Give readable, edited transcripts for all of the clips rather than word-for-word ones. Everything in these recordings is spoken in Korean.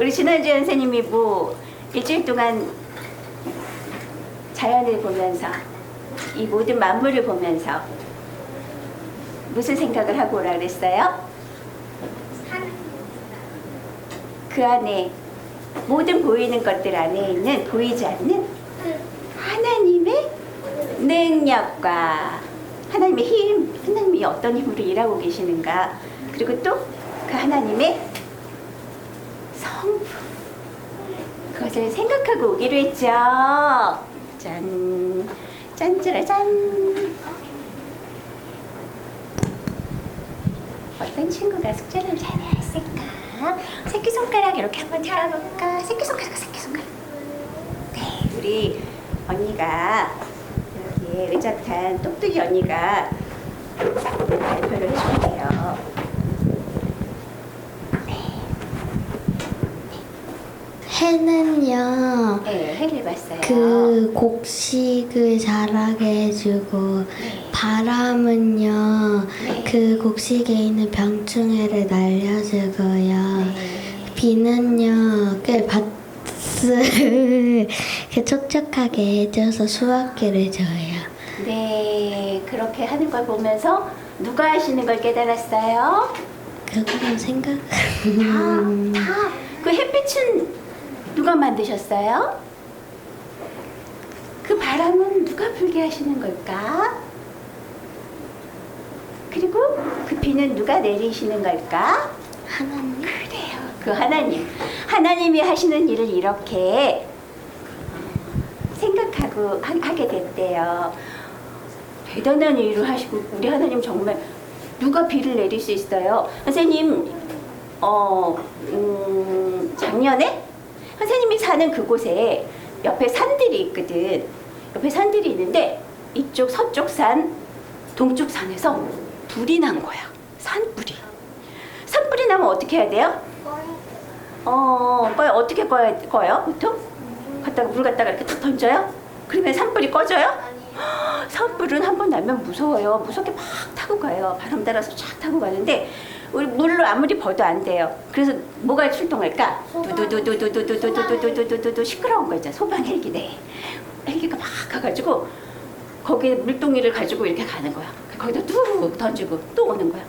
우리 지난주에 선생님이 뭐 일주일 동안 자연을 보면서 이 모든 만물을 보면서 무슨 생각을 하고 오라 그랬어요? 그 안에 모든 보이는 것들 안에 있는 보이지 않는 하나님의 능력과 하나님의 힘, 하나님이 어떤 힘으로 일하고 계시는가, 그리고 또 그 하나님의 성품, 그것을 생각하고 오기로 했죠. 짠, 짠짜라짠. 어떤 친구가 숙제를 잘했을까? 새끼손가락 이렇게 한번 들어볼까? 새끼손가락, 새끼손가락. 네, 우리 언니가 여기 의젓한 똑똑이 언니가 발표를 해줄게요. 해는요, 네, 해를 봤어요. 그 곡식을 자라게 해주고, 네. 바람은요, 네. 그 곡식에 있는 병충해를 날려주고요. 네. 비는요, 그 밭을 그 촉촉하게 해줘서 수확기를 줘요. 네, 그렇게 하는 걸 보면서 누가 하시는 걸 깨달았어요? 그거는 생각. 그 햇빛은 누가 만드셨어요? 그 바람은 누가 불게 하시는 걸까? 그리고 그 비는 누가 내리시는 걸까? 하나님. 그래요. 그 하나님. 하나님이 하시는 일을 이렇게 생각하고 하게 됐대요. 대단한 일을 하시고, 우리 하나님 정말 누가 비를 내릴 수 있어요? 선생님, 작년에 선생님이 사는 그곳에 옆에 산들이 있거든. 옆에 산들이 있는데 이쪽 서쪽 산, 동쪽 산에서 불이 난 거야. 산불이. 산불이 나면 어떻게 해야 돼요? 어떻게 꺼요? 보통? 물 갖다가 이렇게 탁 던져요? 그러면 산불이 꺼져요? 산불은 한 번 나면 무서워요. 무섭게 막 타고 가요. 바람 따라서 쫙 타고 가는데 우리 물로 아무리 버도 안 돼요. 그래서 뭐가 출동할까? 두두두두두두두두두두두두두 시끄러운 거 있잖아. 소방 헬기네. 헬기가 막 가가지고 거기에 물동이를 가지고 이렇게 가는 거야. 거기다 뚝 던지고 또 오는 거야.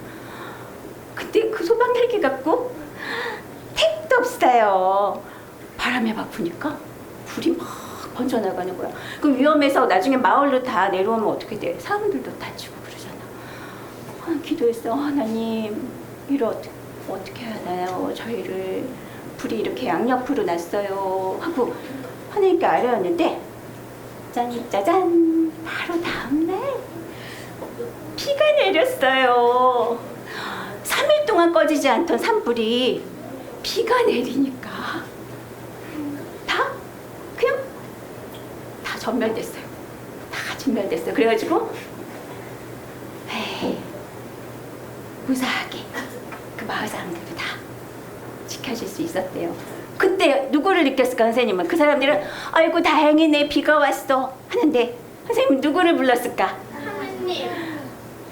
근데 그 소방 헬기 갖고 택도 없어요. 바람에 막 부니까 불이 막 번져나가는 거야. 그 위험해서 나중에 마을로 다 내려오면 어떻게 돼? 사람들도 다치고 그러잖아. 기도했어. 하나님, 이를 어떻게 하나요? 저희를 불이 이렇게 양옆으로 났어요. 하고 하나님께 아뢰었는데 짜잔, 바로 다음날 비가 내렸어요. 3일 동안 꺼지지 않던 산불이 비가 내리니까 그냥 다 전멸됐어요. 다 진멸됐어요. 그래가지고 무사하게 그 마을 사람들도 다 지켜줄 수 있었대요. 그때 누구를 느꼈을까 선생님은? 그 사람들은 아이고 다행이네 비가 왔어 하는데 선생님 누구를 불렀을까? 하나님.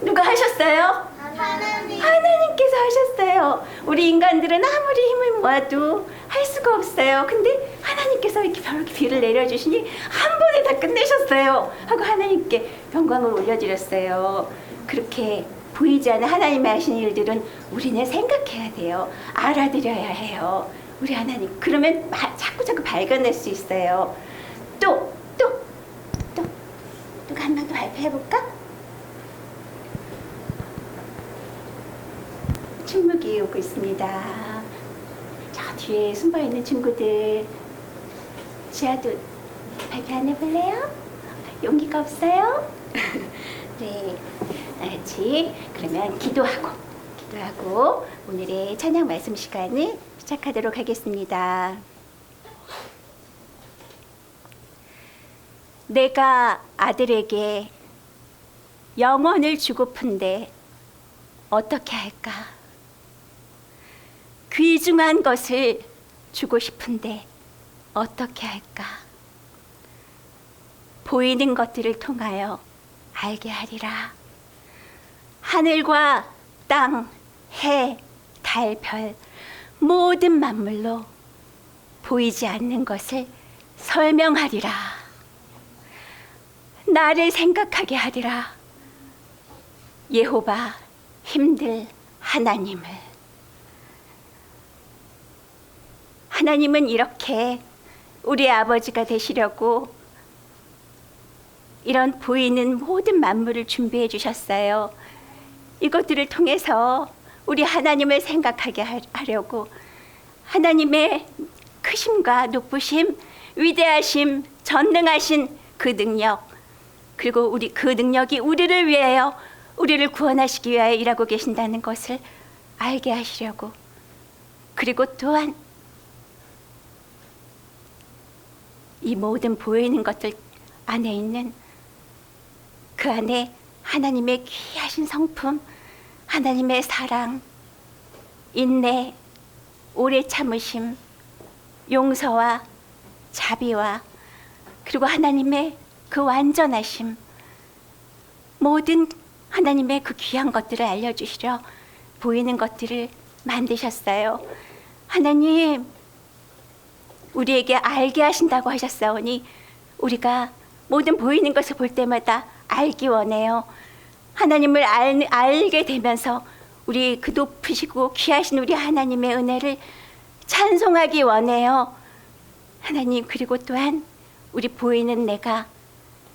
누가 하셨어요? 하나님. 하나님께서 하셨어요. 우리 인간들은 아무리 힘을 모아도 할 수가 없어요. 근데 하나님께서 이렇게 이렇게 비를 내려주시니 한 번에 다 끝내셨어요. 하고 하나님께 영광을 올려드렸어요. 그렇게 보이지 않는 하나님이 하신 일들은 우리는 생각해야 돼요. 알아들여야 해요. 우리 하나님. 그러면 자꾸 발견할 수 있어요. 또 누가 한 명 더 발표해볼까? 침묵이 오고 있습니다. 저 뒤에 숨어있는 친구들, 지아도 발표 안 해볼래요? 용기가 없어요? 네, 같이 그러면 기도하고 오늘의 찬양 말씀 시간을 시작하도록 하겠습니다. 내가 아들에게 영혼을 주고픈데 어떻게 할까? 귀중한 것을 주고 싶은데 어떻게 할까? 보이는 것들을 통하여 알게 하리라. 하늘과 땅, 해, 달, 별 모든 만물로 보이지 않는 것을 설명하리라. 나를 생각하게 하리라. 여호와 힘들 하나님을. 하나님은 이렇게 우리 아버지가 되시려고 이런 보이는 모든 만물을 준비해 주셨어요. 이것들을 통해서 우리 하나님을 생각하게 하려고 하나님의 크심과 높으심, 위대하심, 전능하신 그 능력, 그리고 그 능력이 우리를 위하여, 우리를 구원하시기 위하여 일하고 계신다는 것을 알게 하시려고. 그리고 또한 이 모든 보이는 것들 안에 있는 그 안에 하나님의 귀하신 성품, 하나님의 사랑, 인내, 오래 참으심, 용서와 자비와 그리고 하나님의 그 완전하심, 모든 하나님의 그 귀한 것들을 알려주시려 보이는 것들을 만드셨어요. 하나님, 우리에게 알게 하신다고 하셨사오니 우리가 모든 보이는 것을 볼 때마다 알기 원해요. 하나님을 알게 되면서 우리 그 높으시고 귀하신 우리 하나님의 은혜를 찬송하기 원해요. 하나님, 그리고 또한 우리 보이는 내가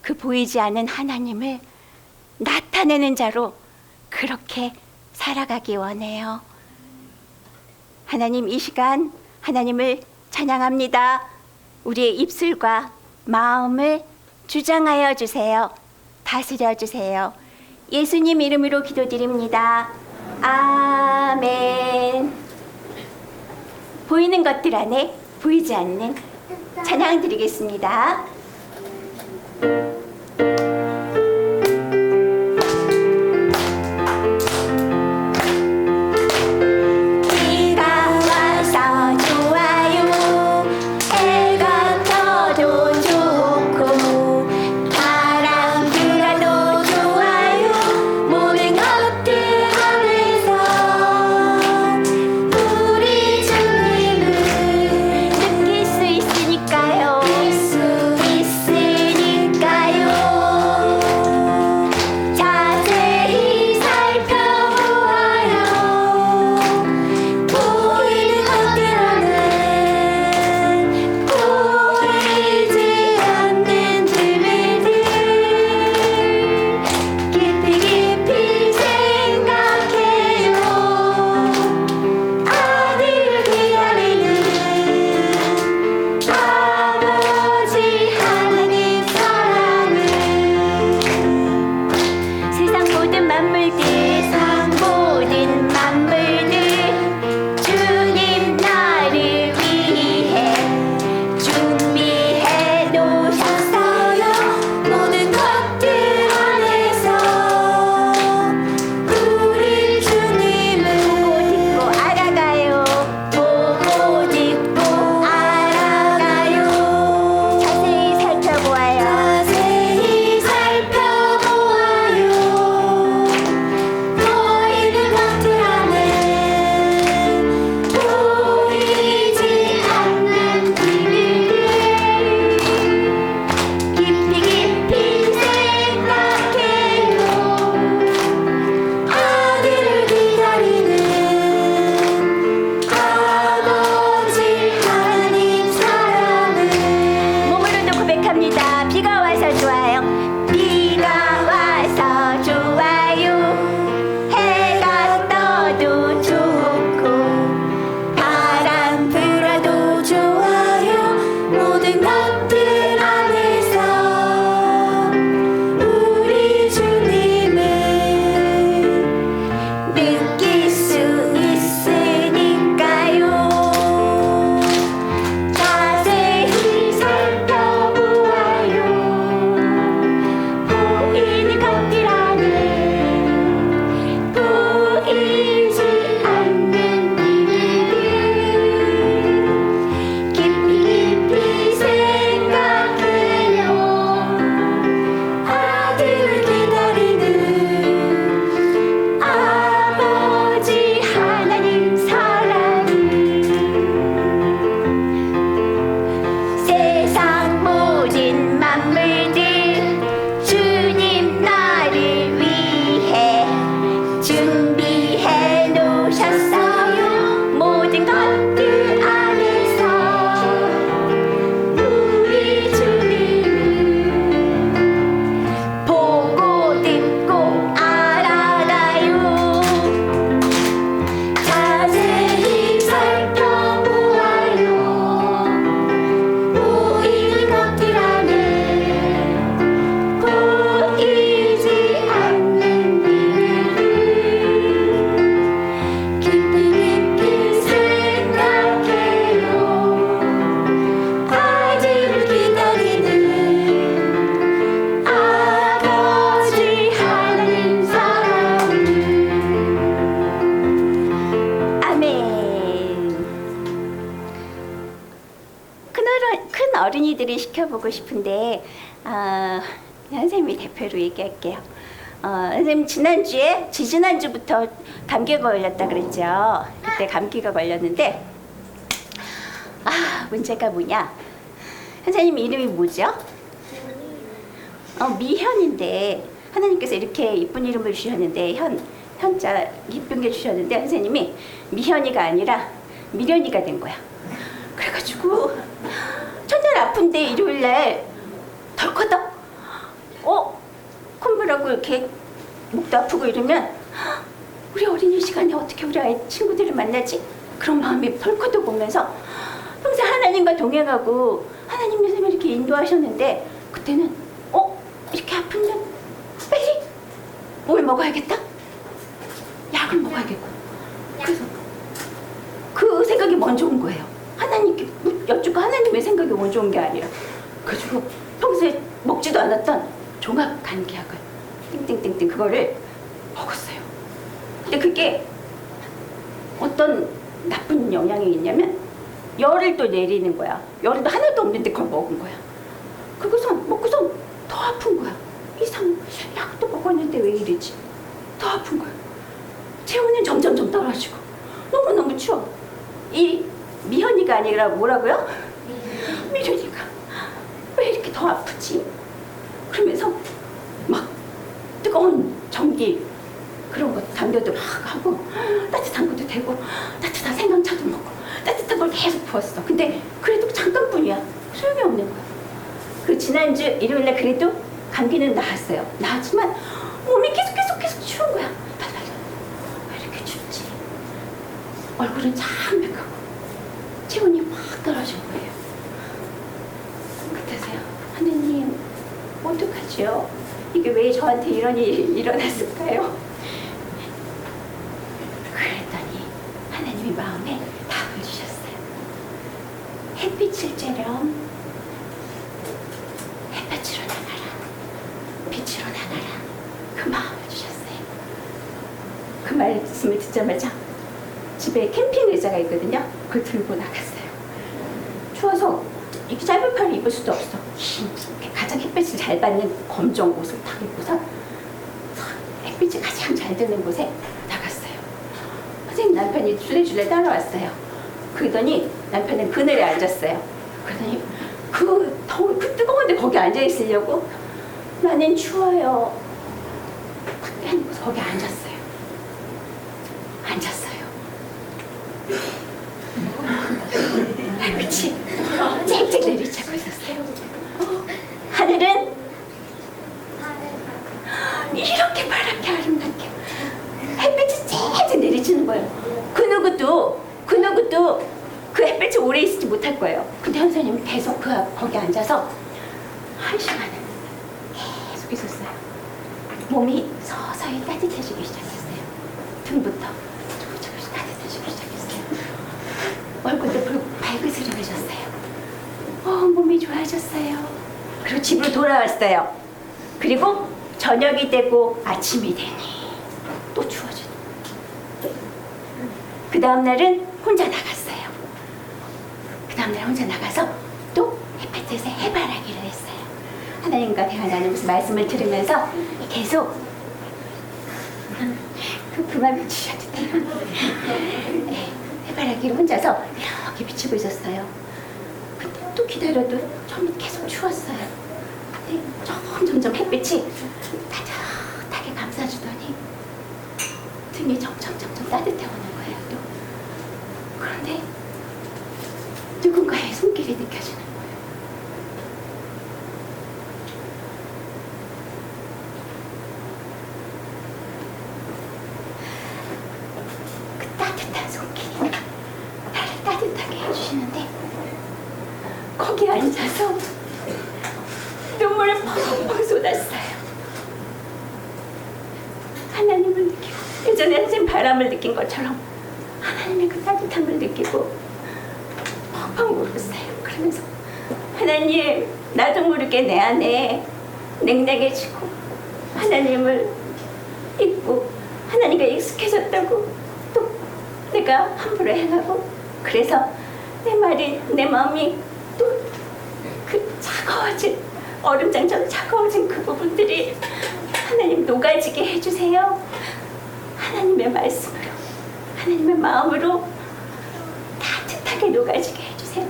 그 보이지 않는 하나님을 나타내는 자로 그렇게 살아가기 원해요. 하나님, 이 시간 하나님을 찬양합니다. 우리의 입술과 마음을 주장하여 주세요. 다스려 주세요. 예수님 이름으로 기도드립니다. 아멘. 보이는 것들 안에 보이지 않는 찬양 드리겠습니다. 언니들이 시켜보고 싶은데 선생님이 대표로 얘기할게요. 선생님 지난주에 지지난주부터 감기가 걸렸다 그랬죠. 그때 감기가 걸렸는데 문제가 뭐냐? 선생님 이름이 뭐죠? 미현인데 하나님께서 이렇게 이쁜 이름을 주셨는데 현자 이쁜 게 주셨는데 선생님이 미현이가 아니라 미련이가 된 거야. 그래가지고 첫날 아픈데 일요일날 덜커덕 콧물하고 이렇게 목도 아프고 이러면 우리 어린이 시간에 어떻게 우리 아이 친구들을 만나지? 그런 마음이 덜커덕 오면서 평생 하나님과 동행하고 하나님 선생님이 이렇게 인도하셨는데 그때는 이렇게 아프면 빨리 뭘 먹어야겠다? 약을 먹어야겠고. 그래서 그 생각이 먼저 온 거예요. 하나님께 여쭙고 하나님의 생각이 먼저 온 게 아니라. 그래가지고 평소에 먹지도 않았던 종합 감기약을 띵띵띵띵 그거를 먹었어요. 근데 그게 어떤 나쁜 영향이 있냐면 열을 또 내리는 거야. 열도 하나도 없는데 그걸 먹은 거야. 먹고선 더 아픈 거야. 약도 먹었는데 왜 이러지? 더 아픈 거야. 체온은 점점 떨어지고 너무너무 추워. 이 미현이가 아니라 뭐라고요? 미련이가 왜 이렇게 더 아프지? 그러면서 막 뜨거운 전기 그런 거 담요도 막 하고 따뜻한 것도 되고 따뜻한 생강차도 먹고 따뜻한 걸 계속 부었어. 근데 그래도 잠깐뿐이야. 소용이 없는 거야. 그 지난주 일요일날 그래도 감기는 나았어요. 나았지만 몸이 계속 추운 거야. 왜 이렇게 춥지? 얼굴은 창백하고 체온이 막 떨어진 거예요. 그때서야 하느님 어떡하죠? 이게 왜 저한테 이런 일이 일어났을까요? 그랬더니 하나님이 마음에 답을 주셨어요. 햇빛을처럼 햇볕으로 나가라. 빛으로 나가라. 그 마음을 주셨어요. 그 말씀을 듣자마자 집에 캠핑 의자가 있거든요. 그걸 들고 나갔어요. 추워서 이렇게 짧은 팔을 입을 수도 없어. 가장 햇빛을 잘 받는 검정 옷을 딱 입고서 햇빛이 가장 잘 드는 곳에 나갔어요. 선생님 남편이 줄레줄레 따라왔어요. 그러더니 남편은 그늘에 앉았어요. 그러더니 그 뜨거운데 거기 앉아 있으려고 나는 추워요. 딱 빼놓고서 거기 앉았어요. 햇빛이 쨍쨍 내리쬐고 있었어요. 하늘은 이렇게 파랗게 아름답게 햇빛이 쨍쨍 내리쬐는 거예요. 그 누구도 그 햇빛에 오래 있지 못할 거예요. 근데 선생님이 계속 거기 앉아서 1시간을 계속 있었어요. 몸이 서서히 따뜻해지기 시작했어요. 등부터 조금씩 따뜻해지기 시작했어요. 얼굴도 밝으스름해졌어요. 몸이 좋아졌어요. 그리고 집으로 돌아왔어요. 그리고 저녁이 되고 아침이 되니 또 추워지고. 그 다음날은 혼자 나갔어요. 그 다음날 혼자 나가서 또 햇볕에서 해바라기를 했어요. 하나님과 대화 나누면서 말씀을 들으면서 계속 그만 주셔도 돼요. 해바라기를 혼자서 이렇게 비추고 있었어요. 근데 또 기다려도 처음에 계속 추웠어요. 근데 점점 햇빛이 따뜻하게 감싸주더니 등이 점점 따뜻해 오는 거예요. 또 그런데 누군가의 손길이 느껴지는 거예요. 그 따뜻한 손길이 나를 따뜻하게 해주시는데 거기 앉아서 눈물을 펑펑 쏟았어요. 하나님을 느끼고 예전에 선생님 바람을 느낀 것처럼 하나님의 그 따뜻함을 느끼고 펑펑 울었어요. 그러면서 하나님 나도 모르게 내 안에 냉랭해지고 하나님을 잊고 하나님과 익숙해졌다고 또 내가 함부로 행하고 그래서 내 마음이 또 그 차가워진 얼음장처럼 차가워진 그 부분들이 하나님 녹아지게 해주세요. 하나님의 말씀으로, 하나님의 마음으로 따뜻하게 녹아지게 해주세요.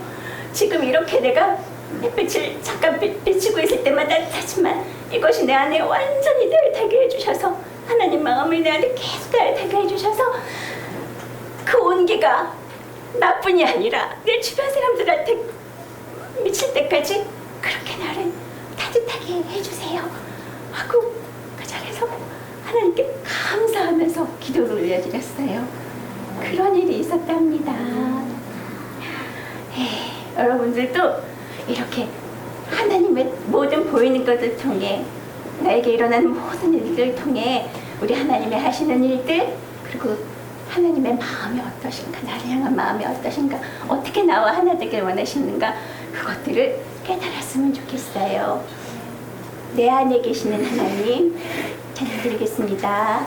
지금 이렇게 내가 햇빛을 잠깐 비치고 있을 때마다 하지만 이것이 내 안에 완전히 따뜻하게 해주셔서, 하나님 마음이 내 안에 계속 따뜻하게 해주셔서 그 온기가 나뿐이 아니라 내 주변 사람들한테 미칠 때까지 그렇게 나를 따뜻하게 해주세요 하고 그 자리에서 하나님께 감사하면서 기도를 올려드렸어요. 그런 일이 있었답니다. 여러분들도 이렇게 하나님의 모든 보이는 것을 통해, 나에게 일어나는 모든 일들을 통해 우리 하나님이 하시는 일들, 그리고 하나님의 마음이 어떠신가, 나를 향한 마음이 어떠신가, 어떻게 나와 하나 되길 원하시는가, 그것들을 깨달았으면 좋겠어요. 내 안에 계시는 하나님 찬양드리겠습니다.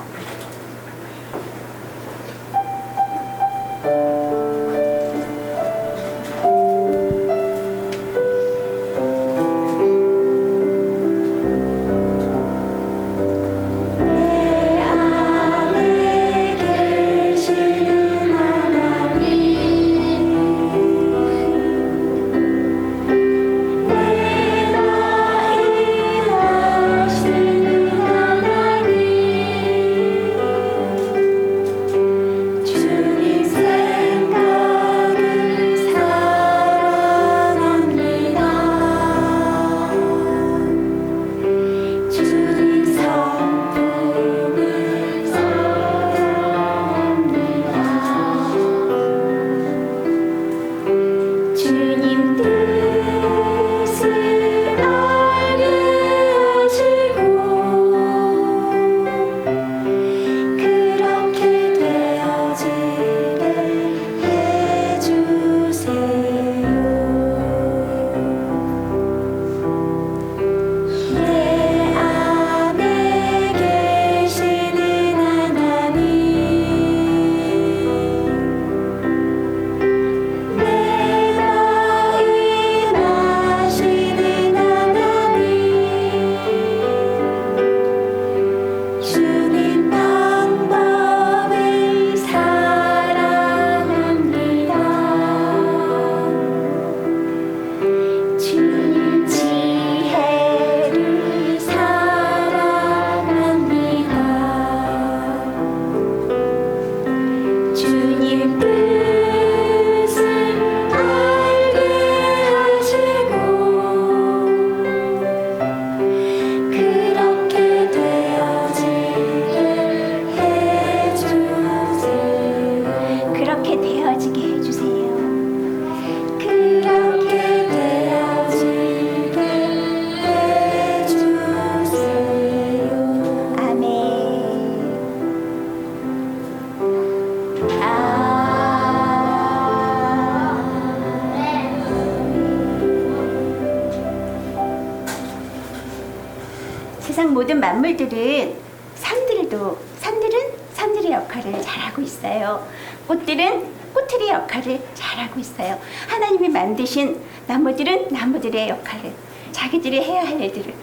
세상 모든 만물들은 산들의 역할을 잘하고 있어요. 꽃들은 꽃들의 역할을 잘하고 있어요. 하나님이 만드신 나무들은 나무들의 역할을, 자기들이 해야 할 일들을,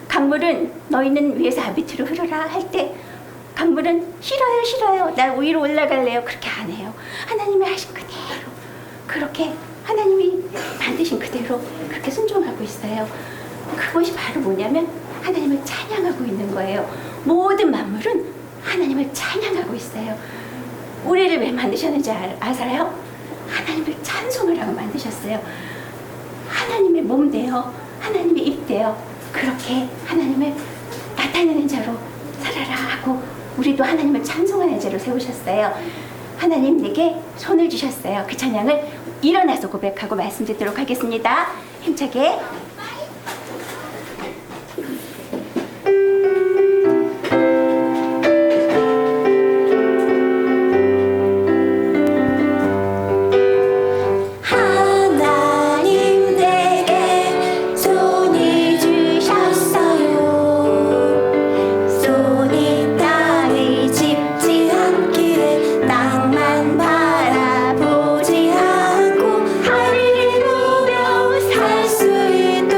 강물은 너희는 위에서 밑으로 흐르라 할 때 강물은 싫어요 나 위로 올라갈래요 그렇게 안 해요. 하나님이 하신 그대로, 그렇게 하나님이 만드신 그대로 그렇게 순종하고 있어요. 그것이 바로 뭐냐면 하나님을 찬양하고 있는 거예요. 모든 만물은 하나님을 찬양하고 있어요. 우리를 왜 만드셨는지 아세요? 하나님을 찬송하라고 만드셨어요. 하나님의 몸 되어, 하나님의 입 되어 그렇게 하나님을 나타내는 자로 살아라 하고 우리도 하나님을 찬송하는 자로 세우셨어요. 하나님 내게 손을 주셨어요. 그 찬양을 일어나서 고백하고 말씀드리도록 하겠습니다. 힘차게. 바라보지 않고 하늘을 보며 살 수 있는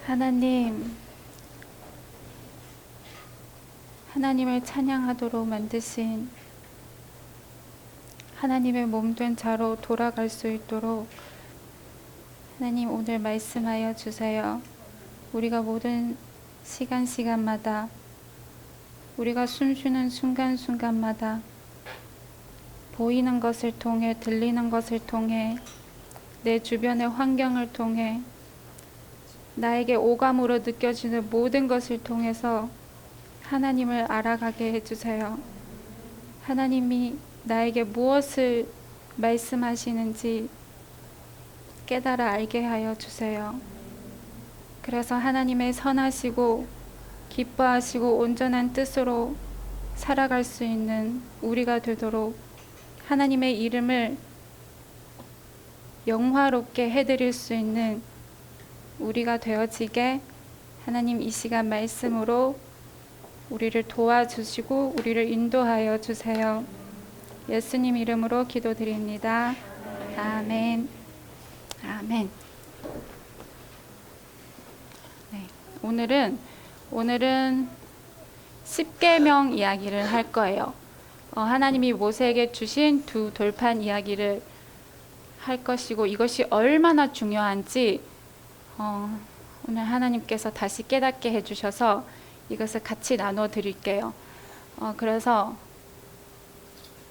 하나님을 찬양하도록 만드신 하나님의 몸된 자로 돌아갈 수 있도록 하나님 오늘 말씀하여 주세요. 우리가 모든 시간마다 우리가 숨쉬는 순간마다 보이는 것을 통해 들리는 것을 통해 내 주변의 환경을 통해 나에게 오감으로 느껴지는 모든 것을 통해서 하나님을 알아가게 해주세요. 하나님이 나에게 무엇을 말씀하시는지 깨달아 알게 하여 주세요. 그래서 하나님의 선하시고 기뻐하시고 온전한 뜻으로 살아갈 수 있는 우리가 되도록 하나님의 이름을 영화롭게 해드릴 수 있는 우리가 되어지게 하나님 이 시간 말씀으로 우리를 도와주시고 우리를 인도하여 주세요. 예수님 이름으로 기도드립니다. 아멘. 아멘. 네, 오늘은 십계명 이야기를 할 거예요. 하나님이 모세에게 주신 두 돌판 이야기를 할 것이고 이것이 얼마나 중요한지 오늘 하나님께서 다시 깨닫게 해주셔서 이것을 같이 나눠 드릴게요. 그래서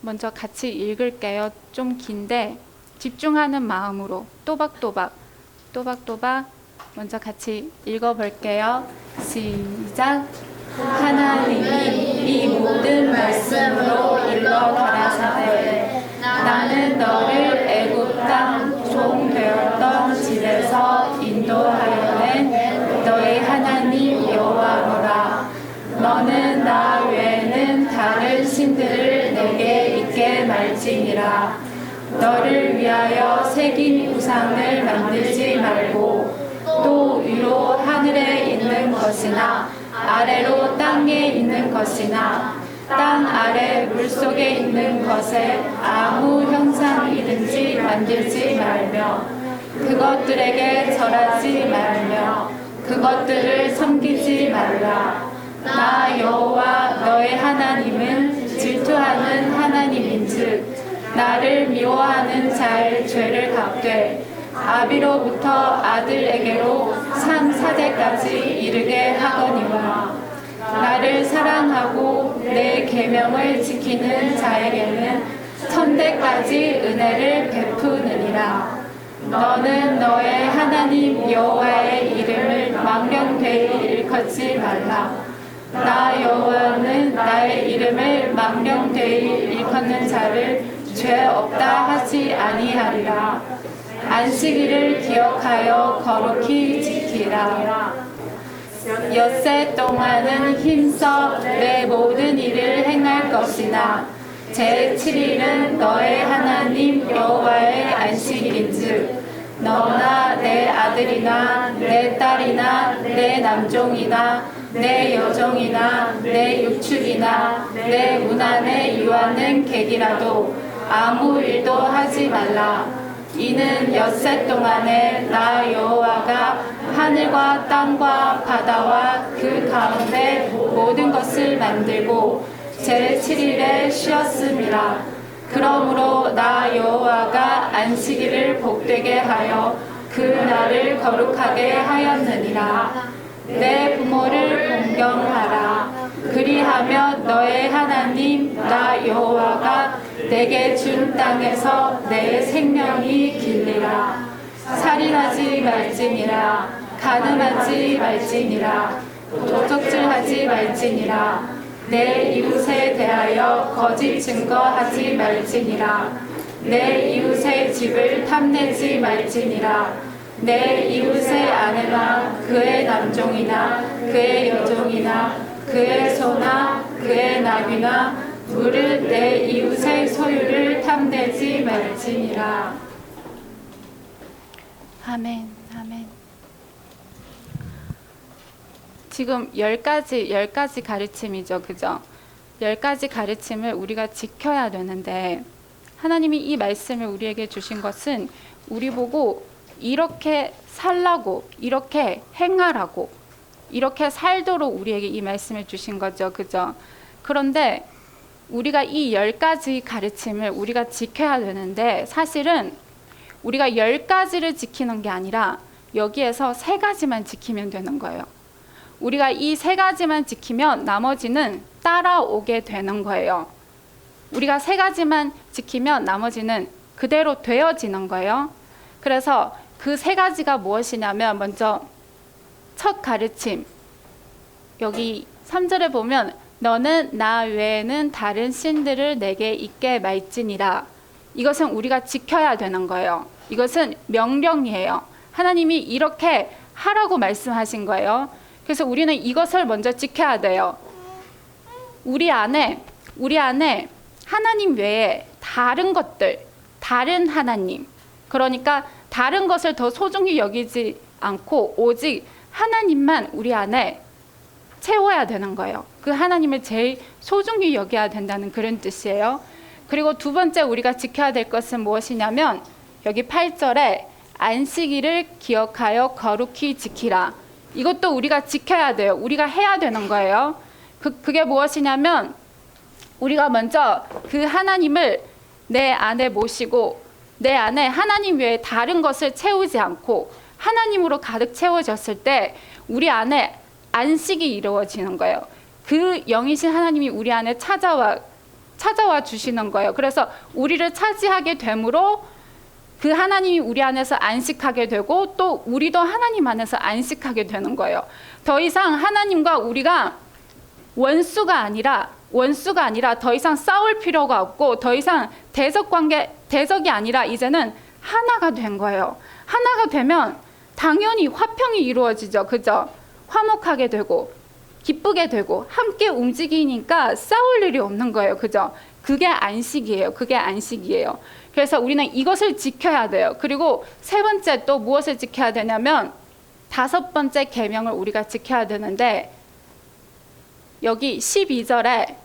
먼저 같이 읽을게요. 좀 긴데 집중하는 마음으로 또박또박 먼저 같이 읽어볼게요. 시작. 하나님이 이 모든 말씀으로 일러 가라사대 나는 너를 애굽 땅 종 되었던 집에서 인도하여 낸 너의 하나님 여호와로라. 너는 나 외에는 다른 신들을 내게 있게 말지니라. 너를 위하여 새긴 우상을 만들지 말고 또 위로 하늘에 있는 것이나 아래로 땅에 있는 것이나 땅 아래 물속에 있는 것에 아무 형상이든지 만들지 말며 그것들에게 절하지 말며 그것들을 섬기지 말라. 나 여호와 너의 하나님은 질투하는 하나님인즉 나를 미워하는 자의 죄를 갚되 아비로부터 아들에게로 3사대까지 이르게 하거니와 나를 사랑하고 내 계명을 지키는 자에게는 1000대까지 은혜를 베푸느니라. 너는 너의 하나님 여호와의 이름을 망령되이 일컫지 말라. 나 여호와는 나의 이름을 망령되이 일컫는 자를 죄 없다 하지 아니하리라. 안식일을 기억하여 거룩히 지키라. 엿새 동안은 힘써 내 모든 일을 행할 것이나 제7일은 너의 하나님 여호와의 안식일인즉 너나 내 아들이나 내 딸이나 내 남종이나 내 여종이나 내 육축이나 내 문 안에 유하는 객이라도 아무 일도 하지 말라. 이는 엿새 동안에 나 여호와가 하늘과 땅과 바다와 그 가운데 모든 것을 만들고 제7일에 쉬었음이라. 그러므로 나 여호와가 안식일을 복되게 하여 그 날을 거룩하게 하였느니라. 내 부모를 공경하라. 그리하며 너의 하나님 나 여호와가 내게 준 땅에서 내 생명이 길리라. 살인하지 말지니라. 간음하지 말지니라. 도적질하지 말지니라. 내 이웃에 대하여 거짓 증거하지 말지니라. 내 이웃의 집을 탐내지 말지니라. 내 이웃의 아내나 그의 남종이나 그의 여종이나 그의 소나 그의 나귀나 무릇 내 이웃의 소유를 탐내지 말지니라. 아멘. 아멘. 지금 10가지 가르침이죠. 그죠? 10가지 가르침을 우리가 지켜야 되는데 하나님이 이 말씀을 우리에게 주신 것은 우리 보고 이렇게 살라고, 이렇게 행하라고, 이렇게 살도록 우리에게 이 말씀을 주신 거죠. 그죠? 그런데 우리가 이 10가지 가르침을 우리가 지켜야 되는데 사실은 우리가 10가지를 지키는 게 아니라 여기에서 3가지만 지키면 되는 거예요. 우리가 이 3가지만 지키면 나머지는 따라오게 되는 거예요. 우리가 3가지만 지키면 나머지는 그대로 되어지는 거예요. 그래서 그 3가지가 무엇이냐면 먼저 첫 가르침, 여기 3절에 보면 너는 나 외에는 다른 신들을 내게 있게 말지니라. 이것은 우리가 지켜야 되는 거예요. 이것은 명령이에요. 하나님이 이렇게 하라고 말씀하신 거예요. 그래서 우리는 이것을 먼저 지켜야 돼요. 우리 안에 하나님 외에 다른 것들, 다른 하나님, 그러니까 다른 것을 더 소중히 여기지 않고 오직 하나님만 우리 안에 채워야 되는 거예요. 그 하나님을 제일 소중히 여겨야 된다는 그런 뜻이에요. 그리고 두 번째 우리가 지켜야 될 것은 무엇이냐면 여기 8절에 안식일을 기억하여 거룩히 지키라. 이것도 우리가 지켜야 돼요. 우리가 해야 되는 거예요. 그게 무엇이냐면 우리가 먼저 그 하나님을 내 안에 모시고 내 안에 하나님 외에 다른 것을 채우지 않고 하나님으로 가득 채워졌을 때 우리 안에 안식이 이루어지는 거예요. 그 영이신 하나님이 우리 안에 찾아와 주시는 거예요. 그래서 우리를 차지하게 되므로 그 하나님이 우리 안에서 안식하게 되고 또 우리도 하나님 안에서 안식하게 되는 거예요. 더 이상 하나님과 우리가 원수가 아니라 더 이상 싸울 필요가 없고 더 이상 대적이 아니라 이제는 하나가 된 거예요. 하나가 되면 당연히 화평이 이루어지죠. 그죠? 화목하게 되고 기쁘게 되고 함께 움직이니까 싸울 일이 없는 거예요. 그죠? 그게 안식이에요. 그래서 우리는 이것을 지켜야 돼요. 그리고 세 번째 또 무엇을 지켜야 되냐면 5번째 계명을 우리가 지켜야 되는데 여기 12절에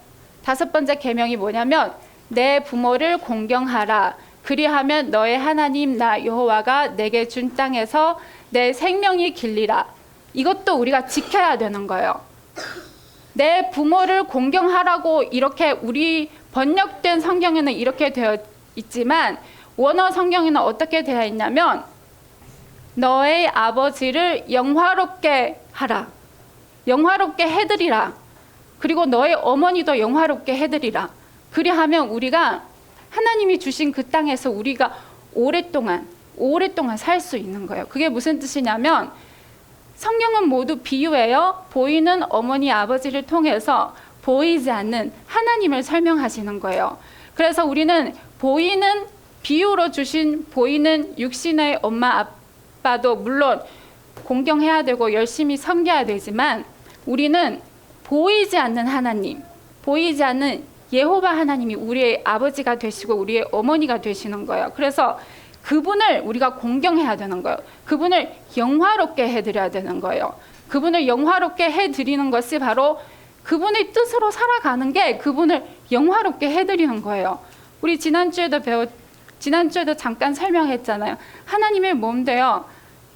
5번째 계명이 뭐냐면 내 부모를 공경하라. 그리하면 너의 하나님 나 여호와가 내게 준 땅에서 내 생명이 길리라. 이것도 우리가 지켜야 되는 거예요. 내 부모를 공경하라고 이렇게 우리 번역된 성경에는 이렇게 되어 있지만 원어 성경에는 어떻게 되어 있냐면 너의 아버지를 영화롭게 하라. 영화롭게 해드리라. 그리고 너의 어머니도 영화롭게 해드리라. 그리하면 우리가 하나님이 주신 그 땅에서 우리가 오랫동안 살 수 있는 거예요. 그게 무슨 뜻이냐면 성경은 모두 비유예요. 보이는 어머니 아버지를 통해서 보이지 않는 하나님을 설명하시는 거예요. 그래서 우리는 보이는 비유로 주신 보이는 육신의 엄마 아빠도 물론 공경해야 되고 열심히 섬겨야 되지만 우리는 보이지 않는 하나님, 보이지 않는 예호바 하나님이 우리의 아버지가 되시고 우리의 어머니가 되시는 거예요. 그래서 그분을 우리가 공경해야 되는 거예요. 그분을 영화롭게 해드려야 되는 거예요. 그분을 영화롭게 해드리는 것이 바로 그분의 뜻으로 살아가는 게 그분을 영화롭게 해드리는 거예요. 우리 지난주에도 잠깐 설명했잖아요. 하나님의 몸 되어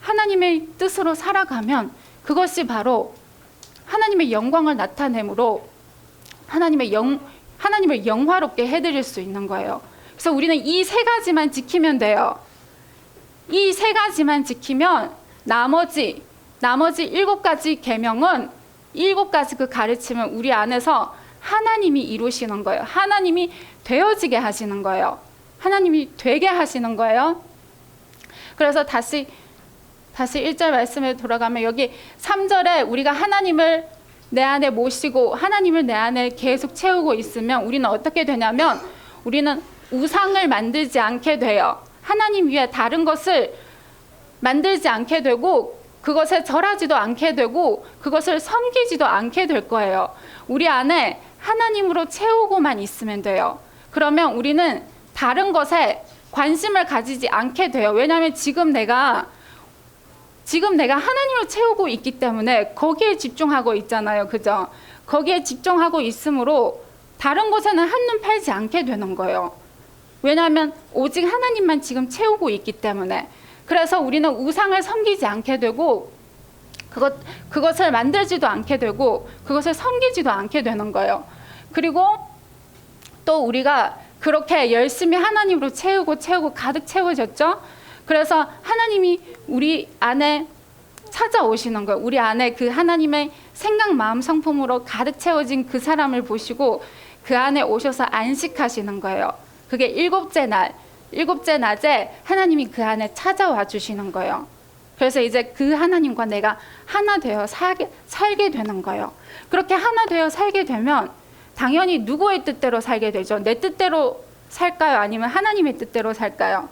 하나님의 뜻으로 살아가면 그것이 바로 하나님의 영광을 나타내므로 하나님을 영화롭게 해드릴 수 있는 거예요. 그래서 우리는 이 3가지만 지키면 돼요. 이 3가지만 지키면 나머지 7가지 계명은 7가지 그 가르침은 우리 안에서 하나님이 이루시는 거예요. 하나님이 되어지게 하시는 거예요. 하나님이 되게 하시는 거예요. 그래서 다시 1절 말씀에 돌아가면 여기 3절에 우리가 하나님을 내 안에 모시고 하나님을 내 안에 계속 채우고 있으면 우리는 어떻게 되냐면 우리는 우상을 만들지 않게 돼요. 하나님 위에 다른 것을 만들지 않게 되고 그것에 절하지도 않게 되고 그것을 섬기지도 않게 될 거예요. 우리 안에 하나님으로 채우고만 있으면 돼요. 그러면 우리는 다른 것에 관심을 가지지 않게 돼요. 왜냐하면 지금 내가 하나님을 채우고 있기 때문에 거기에 집중하고 있잖아요. 그죠? 거기에 집중하고 있으므로 다른 곳에는 한눈 팔지 않게 되는 거예요. 왜냐하면 오직 하나님만 지금 채우고 있기 때문에. 그래서 우리는 우상을 섬기지 않게 되고 그것을 만들지도 않게 되고 그것을 섬기지도 않게 되는 거예요. 그리고 또 우리가 그렇게 열심히 하나님으로 채우고 가득 채워졌죠. 그래서 하나님이 우리 안에 찾아오시는 거예요. 우리 안에 그 하나님의 생각, 마음, 성품으로 가득 채워진 그 사람을 보시고 그 안에 오셔서 안식하시는 거예요. 그게 일곱째 낮에 하나님이 그 안에 찾아와 주시는 거예요. 그래서 이제 그 하나님과 내가 하나 되어 살게 되는 거예요. 그렇게 하나 되어 살게 되면 당연히 누구의 뜻대로 살게 되죠? 내 뜻대로 살까요? 아니면 하나님의 뜻대로 살까요?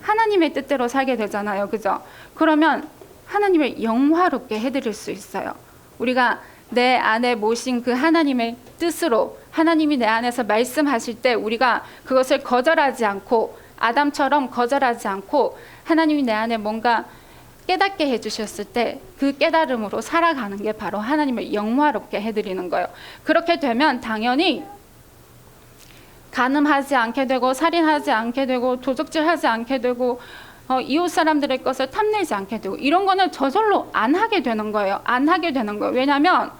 하나님의 뜻대로 살게 되잖아요. 그죠? 그러면 하나님을 영화롭게 해드릴 수 있어요. 우리가 내 안에 모신 그 하나님의 뜻으로 하나님이 내 안에서 말씀하실 때 우리가 그것을 거절하지 않고 아담처럼 거절하지 않고 하나님이 내 안에 뭔가 깨닫게 해주셨을 때 그 깨달음으로 살아가는 게 바로 하나님을 영화롭게 해드리는 거예요. 그렇게 되면 당연히 간음하지 않게 되고 살인하지 않게 되고 도적질하지 않게 되고 이웃 사람들의 것을 탐내지 않게 되고 이런 거는 저절로 안 하게 되는 거예요. 안 하게 되는 거예요. 왜냐하면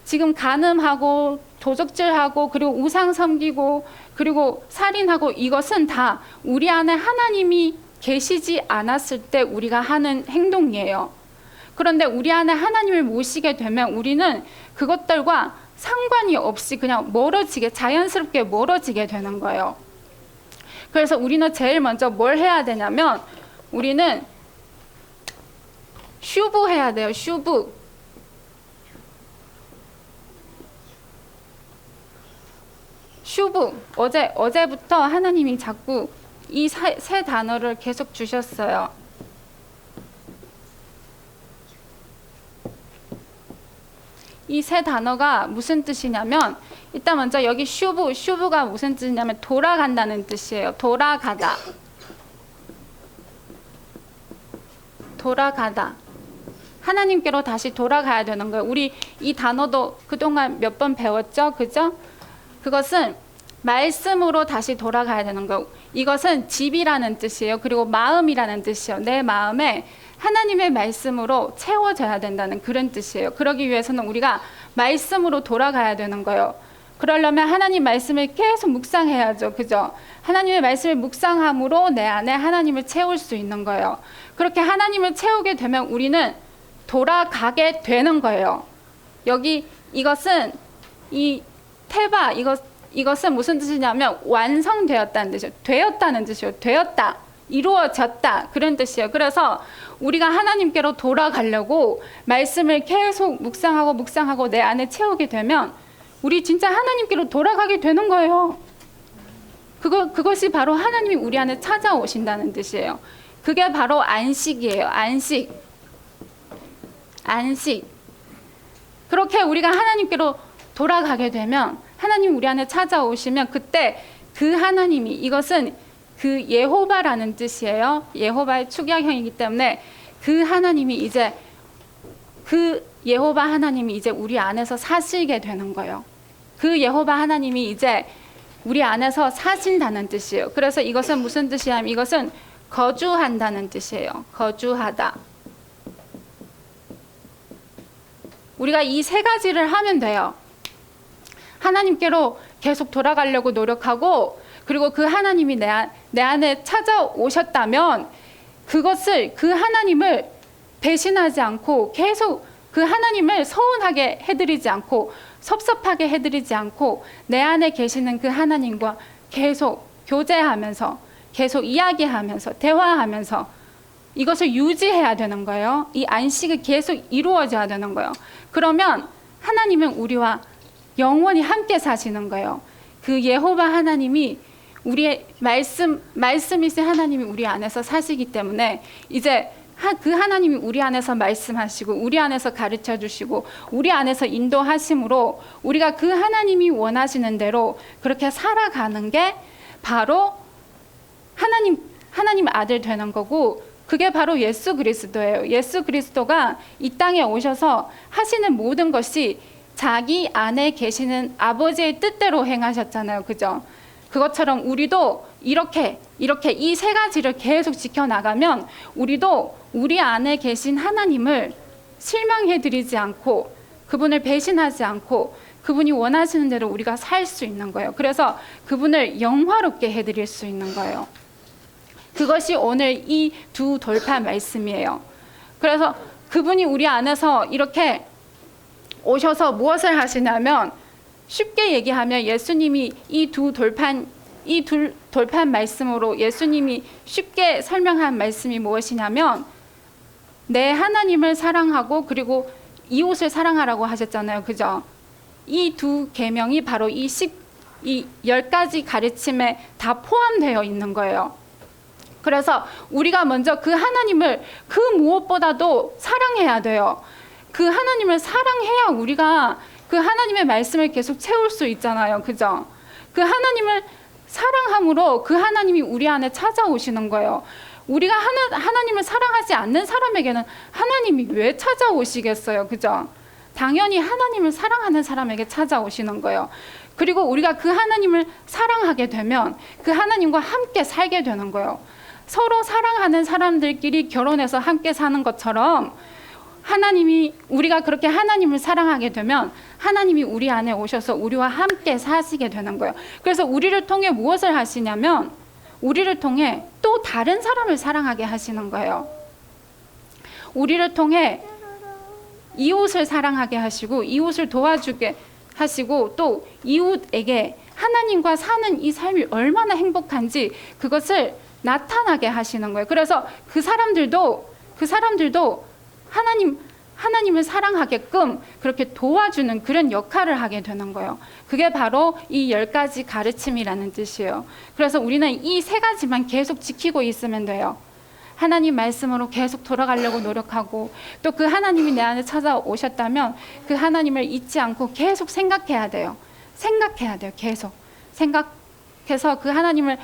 지금 간음하고 도적질하고 그리고 우상 섬기고 그리고 살인하고 이것은 다 우리 안에 하나님이 계시지 않았을 때 우리가 하는 행동이에요. 그런데 우리 안에 하나님을 모시게 되면 우리는 그것들과 상관이 없이 그냥 자연스럽게 멀어지게 되는 거예요. 그래서 우리는 제일 먼저 뭘 해야 되냐면 우리는 슈브 해야 돼요. 슈브. 어제부터 하나님이 자꾸 이 세 단어를 계속 주셨어요. 이 세 단어가 무슨 뜻이냐면 일단 먼저 여기 슈브가 무슨 뜻이냐면 돌아간다는 뜻이에요. 돌아가다. 하나님께로 다시 돌아가야 되는 거예요. 우리 이 단어도 그동안 몇 번 배웠죠? 그죠? 그것은 말씀으로 다시 돌아가야 되는 거예요. 이것은 집이라는 뜻이에요. 그리고 마음이라는 뜻이에요. 내 마음에 하나님의 말씀으로 채워져야 된다는 그런 뜻이에요. 그러기 위해서는 우리가 말씀으로 돌아가야 되는 거예요. 그러려면 하나님 말씀을 계속 묵상해야죠. 그죠? 하나님의 말씀을 묵상함으로 내 안에 하나님을 채울 수 있는 거예요. 그렇게 하나님을 채우게 되면 우리는 돌아가게 되는 거예요. 여기 이것은 이 테바 이것은 무슨 뜻이냐면 완성되었다는 뜻이에요. 되었다는 뜻이에요. 되었다. 이루어졌다. 그런 뜻이에요. 그래서 우리가 하나님께로 돌아가려고 말씀을 계속 묵상하고 내 안에 채우게 되면 우리 진짜 하나님께로 돌아가게 되는 거예요. 그것이 바로 하나님이 우리 안에 찾아오신다는 뜻이에요. 그게 바로 안식이에요. 안식. 그렇게 우리가 하나님께로 돌아가게 되면 하나님이 우리 안에 찾아오시면 그때 그 하나님이 이것은 그 예호바라는 뜻이에요. 예호바의 축약형이기 때문에 그 하나님이 이제 그 예호바 하나님이 이제 우리 안에서 사시게 되는 거예요. 그 예호바 하나님이 이제 우리 안에서 사신다는 뜻이에요. 그래서 이것은 무슨 뜻이냐면 이것은 거주한다는 뜻이에요. 거주하다. 우리가 이 세 가지를 하면 돼요. 하나님께로 계속 돌아가려고 노력하고 그리고 그 하나님이 내 안에 찾아오셨다면 그 하나님을 배신하지 않고 계속 그 하나님을 서운하게 해드리지 않고 섭섭하게 해드리지 않고 내 안에 계시는 그 하나님과 계속 교제하면서 계속 이야기하면서 대화하면서 이것을 유지해야 되는 거예요. 이 안식이 계속 이루어져야 되는 거예요. 그러면 하나님은 우리와 영원히 함께 사시는 거예요. 그 예호바 하나님이 우리의 말씀이신 하나님이 우리 안에서 사시기 때문에 이제 그 하나님이 우리 안에서 말씀하시고 우리 안에서 가르쳐 주시고 우리 안에서 인도하심으로 우리가 그 하나님이 원하시는 대로 그렇게 살아가는 게 바로 하나님 아들 되는 거고 그게 바로 예수 그리스도예요. 예수 그리스도가 이 땅에 오셔서 하시는 모든 것이 자기 안에 계시는 아버지의 뜻대로 행하셨잖아요. 그죠? 그것처럼 우리도 이렇게 이 세 가지를 계속 지켜나가면 우리도 우리 안에 계신 하나님을 실망해드리지 않고 그분을 배신하지 않고 그분이 원하시는 대로 우리가 살 수 있는 거예요. 그래서 그분을 영화롭게 해드릴 수 있는 거예요. 그것이 오늘 이 두 돌판 말씀이에요. 그래서 그분이 우리 안에서 이렇게 오셔서 무엇을 하시냐면, 쉽게 얘기하면 예수님이 이 두 돌판 말씀으로 예수님이 쉽게 설명한 말씀이 무엇이냐면, 내 하나님을 사랑하고 그리고 이웃을 사랑하라고 하셨잖아요. 그죠? 이 두 계명이 바로 이 10가지 가르침에 다 포함되어 있는 거예요. 그래서 우리가 먼저 그 하나님을 그 무엇보다도 사랑해야 돼요. 그 하나님을 사랑해야 우리가 그 하나님의 말씀을 계속 채울 수 있잖아요. 그죠? 그 하나님을 사랑함으로 그 하나님이 우리 안에 찾아오시는 거예요. 우리가 하나님을 사랑하지 않는 사람에게는 하나님이 왜 찾아오시겠어요? 그죠? 당연히 하나님을 사랑하는 사람에게 찾아오시는 거예요. 그리고 우리가 그 하나님을 사랑하게 되면 그 하나님과 함께 살게 되는 거예요. 서로 사랑하는 사람들끼리 결혼해서 함께 사는 것처럼 우리가 그렇게 하나님을 사랑하게 되면 하나님이 우리 안에 오셔서 우리와 함께 사시게 되는 거예요. 그래서 우리를 통해 무엇을 하시냐면, 우리를 통해 또 다른 사람을 사랑하게 하시는 거예요. 우리를 통해 이웃을 사랑하게 하시고 이웃을 도와주게 하시고, 또 이웃에게 하나님과 사는 이 삶이 얼마나 행복한지 그것을 나타나게 하시는 거예요. 그래서 그 사람들도 하나님을 사랑하게끔 그렇게 도와주는 그런 역할을 하게 되는 거예요. 그게 바로 이 10가지 가르침이라는 뜻이에요. 그래서 우리는 이 세 가지만 계속 지키고 있으면 돼요. 하나님 말씀으로 계속 돌아가려고 노력하고, 또 그 하나님이 내 안에 찾아오셨다면 그 하나님을 잊지 않고 계속 생각해야 돼요. 계속 생각해서 그 하나님을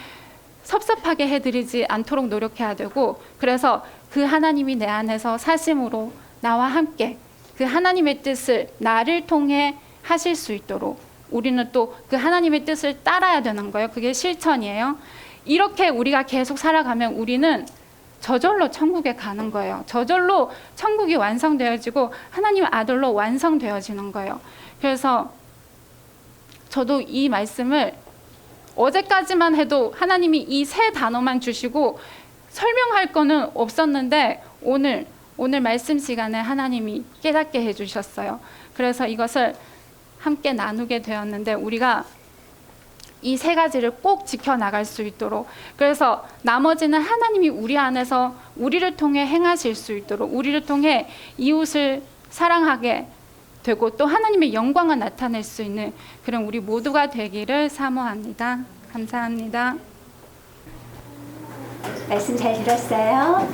섭섭하게 해드리지 않도록 노력해야 되고, 그래서 그 하나님이 내 안에서 사심으로 나와 함께 그 하나님의 뜻을 나를 통해 하실 수 있도록 우리는 또 그 하나님의 뜻을 따라야 되는 거예요. 그게 실천이에요. 이렇게 우리가 계속 살아가면 우리는 저절로 천국에 가는 거예요. 저절로 천국이 완성되어지고 하나님 아들로 완성되어지는 거예요. 그래서 저도 이 말씀을 어제까지만 해도 하나님이 이 세 단어만 주시고 설명할 거는 없었는데 오늘 말씀 시간에 하나님이 깨닫게 해주셨어요. 그래서 이것을 함께 나누게 되었는데, 우리가 이 세 가지를 꼭 지켜나갈 수 있도록, 그래서 나머지는 하나님이 우리 안에서 우리를 통해 행하실 수 있도록, 우리를 통해 이웃을 사랑하게 되고 또 하나님의 영광을 나타낼 수 있는 그런 우리 모두가 되기를 사모합니다. 감사합니다. 말씀 잘 들었어요?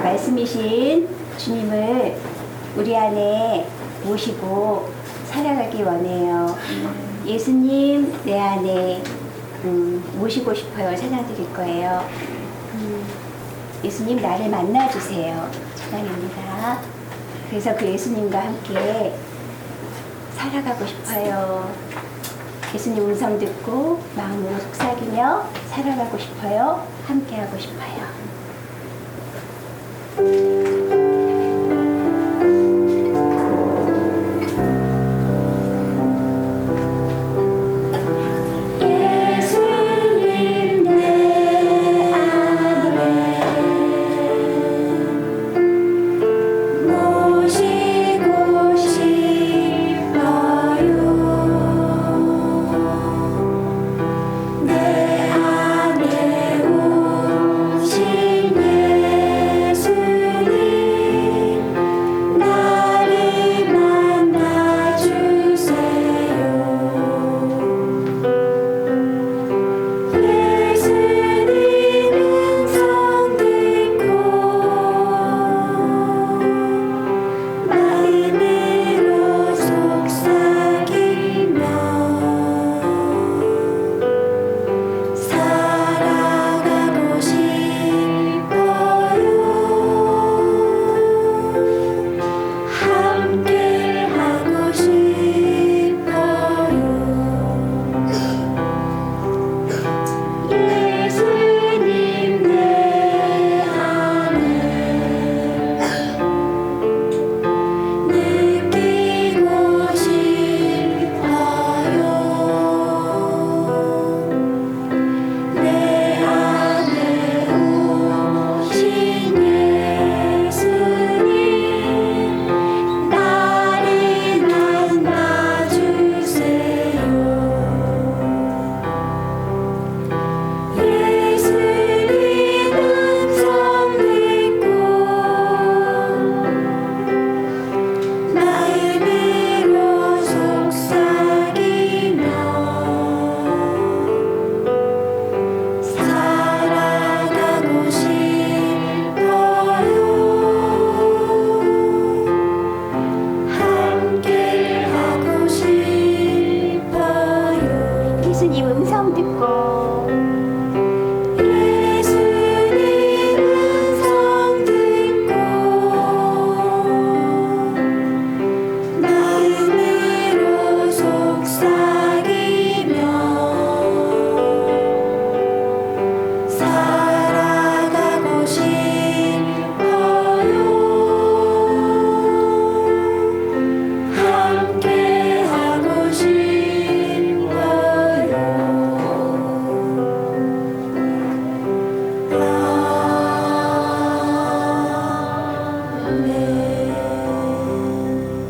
말씀이신 주님을 우리 안에 모시고 살아가기 원해요. 예수님 내 안에 모시고 싶어요. 찬양드릴 거예요. 예수님 나를 만나주세요. 찬양입니다. 그래서 그 예수님과 함께 살아가고 싶어요. 예수님 음성 듣고 마음으로 속삭이며 살아가고 싶어요. 함께하고 싶어요. 내 안에 오신 예수님 예수님 음성 듣고 마음으로 속삭이며 살아가고 싶어요. 함께 하고 싶어요.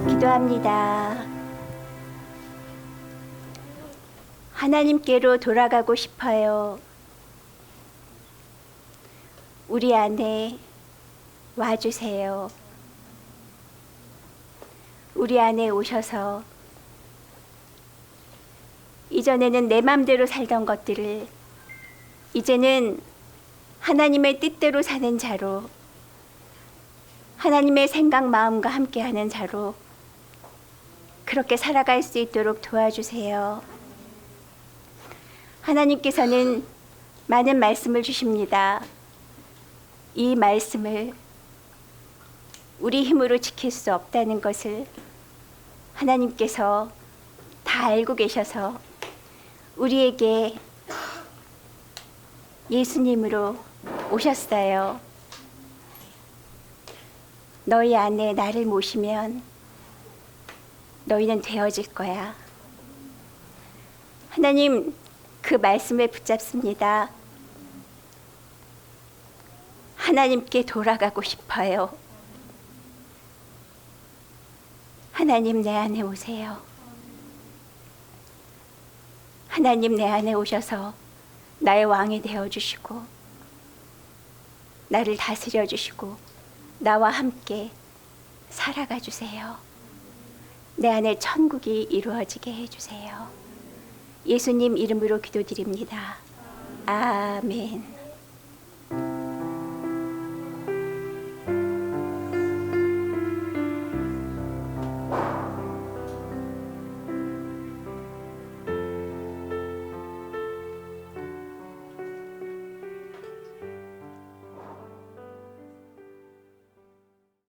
기도합니다. 하나님께로 돌아가고 싶어요. 우리 안에 와주세요. 우리 안에 오셔서 이전에는 내 맘대로 살던 것들을 이제는 하나님의 뜻대로 사는 자로, 하나님의 생각 마음과 함께하는 자로 그렇게 살아갈 수 있도록 도와주세요. 하나님께서는 많은 말씀을 주십니다. 이 말씀을 우리 힘으로 지킬 수 없다는 것을 하나님께서 다 알고 계셔서 우리에게 예수님으로 오셨어요. 너희 안에 나를 모시면 너희는 되어질 거야. 하나님, 그 말씀을 붙잡습니다. 하나님께 돌아가고 싶어요. 하나님, 내 안에 오세요. 하나님, 내 안에 오셔서 나의 왕이 되어주시고 나를 다스려 주시고 나와 함께 살아가 주세요. 내 안에 천국이 이루어지게 해주세요. 예수님 이름으로 기도드립니다. 아멘.